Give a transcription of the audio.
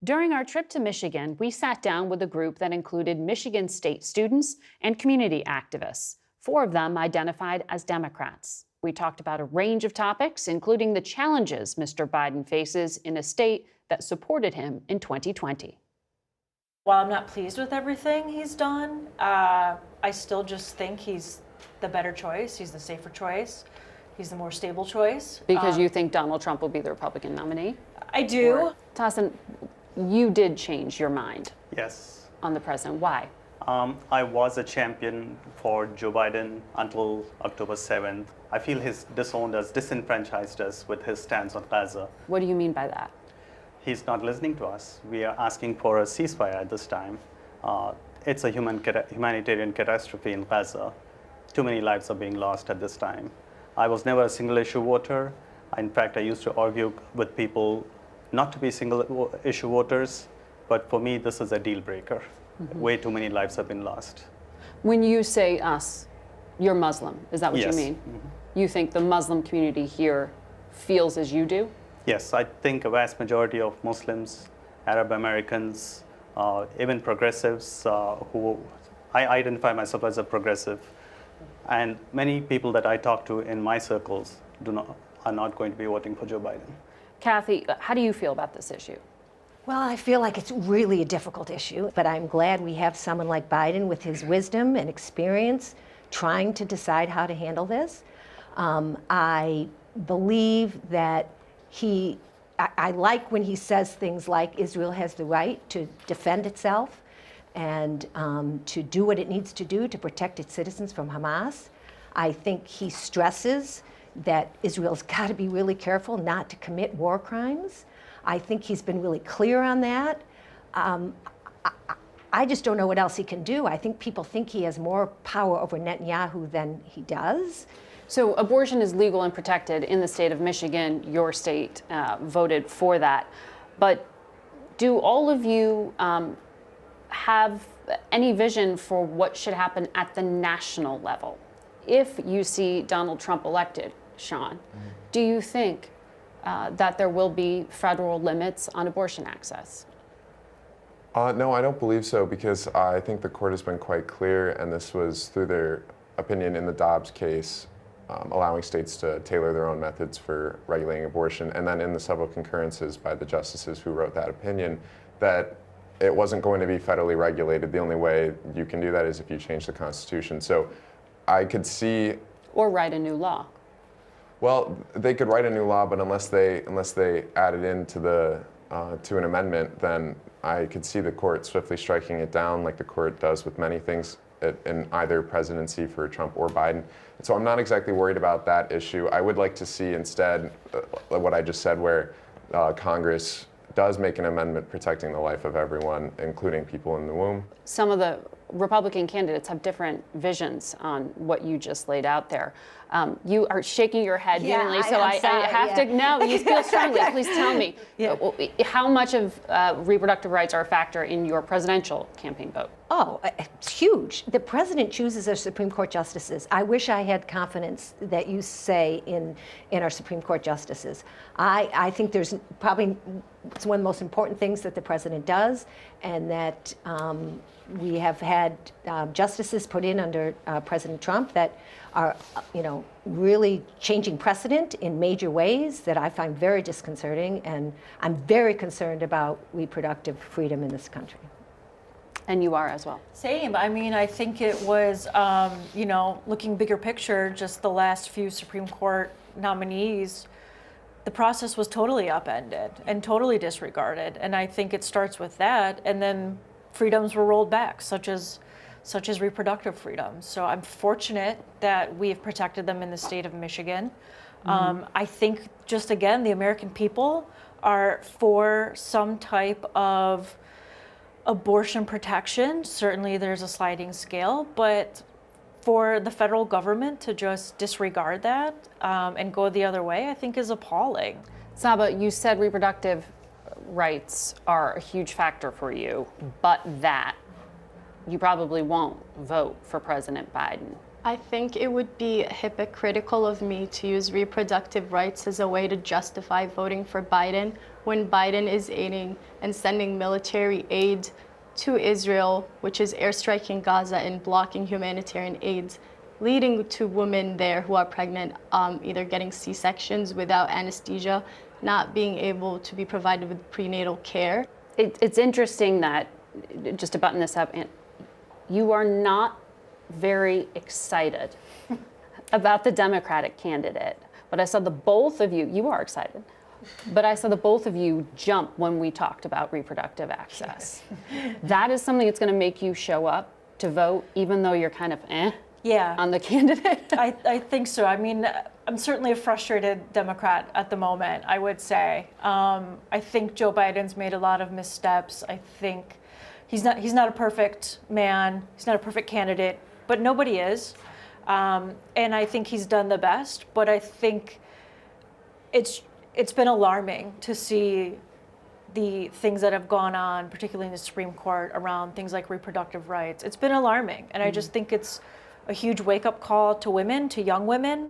During our trip to Michigan, we sat down with a group that included Michigan State students and community activists. Four of them identified as Democrats. We talked about a range of topics, including the challenges Mr. Biden faces in a state that supported him in 2020. While I'm not pleased with everything he's done, I still just think he's the better choice. He's the safer choice. He's the more stable choice. Because you think Donald Trump will be the Republican nominee? I do. Tassin, you did change your mind Yes. on the president. Why? I was a champion for Joe Biden until October 7th. I feel he's disowned us, disenfranchised us with his stance on Gaza. What do you mean by that? He's not listening to us. We are asking for a ceasefire at this time. It's a humanitarian catastrophe in Gaza. Too many lives are being lost at this time. I was never a single issue voter. In fact, I used to argue with people not to be single issue voters, but for me, this is a deal breaker. Way too many lives have been lost. When you say us, you're Muslim. Is that what Yes. you mean? You think the Muslim community here feels as you do? Yes, I think a vast majority of Muslims, Arab Americans, even progressives, who I identify myself as a progressive, and many people that I talk to in my circles are not going to be voting for Joe Biden. Kathy, how do you feel about this issue? Well, I feel like it's really a difficult issue, but I'm glad we have someone like Biden with his wisdom and experience trying to decide how to handle this. I believe that I like when he says things like Israel has the right to defend itself and to do what it needs to do to protect its citizens from Hamas. I think he stresses that Israel's got to be really careful not to commit war crimes. I think he's been really clear on that. I just don't know what else he can do. I think people think he has more power over Netanyahu than he does. So abortion is legal and protected in the state of Michigan. Your state voted for that. But do all of you have any vision for what should happen at the national level? If you see Donald Trump elected, Sean, do you think that there will be federal limits on abortion access? No, I don't believe so, because I think the court has been quite clear, and this was through their opinion in the Dobbs case, allowing states to tailor their own methods for regulating abortion, and then in the several concurrences by the justices who wrote that opinion, that it wasn't going to be federally regulated. The only way you can do that is if you change the Constitution. So I could see... Or write a new law. Well, they could write a new law, but unless they add it into the to an amendment, then I could see the court swiftly striking it down, like the court does with many things in either presidency for Trump or Biden. So I'm not exactly worried about that issue. I would like to see instead what I just said, where Congress does make an amendment protecting the life of everyone, including people in the womb. Some of the Republican candidates have different visions on what you just laid out there. You are shaking your head vehemently, so I have to know. You feel strongly. Please tell me how much of reproductive rights are a factor in your presidential campaign vote? Oh, it's huge. The president chooses our Supreme Court justices. I wish I had confidence that you say in our Supreme Court justices. I think there's probably, it's one of the most important things that the president does, and that we have had justices put in under President Trump that are, really changing precedent in major ways that I find very disconcerting, and I'm very concerned about reproductive freedom in this country. And you are as well. Same. I mean, I think it was, looking bigger picture, just the last few Supreme Court nominees, the process was totally upended and totally disregarded. And I think it starts with that. And then freedoms were rolled back, such as reproductive freedoms. So I'm fortunate that we have protected them in the state of Michigan. I think, just again, the American people are for some type of abortion protection. Certainly there's a sliding scale, but for the federal government to just disregard that and go the other way, I think is appalling. Saba, you said reproductive rights are a huge factor for you, but that you probably won't vote for President Biden. I think it would be hypocritical of me to use reproductive rights as a way to justify voting for Biden when Biden is aiding and sending military aid to Israel, which is airstriking Gaza and blocking humanitarian aid, leading to women there who are pregnant, either getting C-sections without anesthesia, not being able to be provided with prenatal care. It's interesting that, just to button this up, you are not very excited about the Democratic candidate, but I saw the both of you are excited, but I saw the both of you jump when we talked about reproductive access. That is something that's going to make you show up to vote, even though you're kind of on the candidate? I think so. I mean, I'm certainly a frustrated Democrat at the moment, I would say. I think Joe Biden's made a lot of missteps. I think he's not a perfect man. He's not a perfect candidate, but nobody is. And I think he's done the best, but I think it's been alarming to see the things that have gone on, particularly in the Supreme Court, around things like reproductive rights. It's been alarming, and I just think it's a huge wake-up call to women, to young women.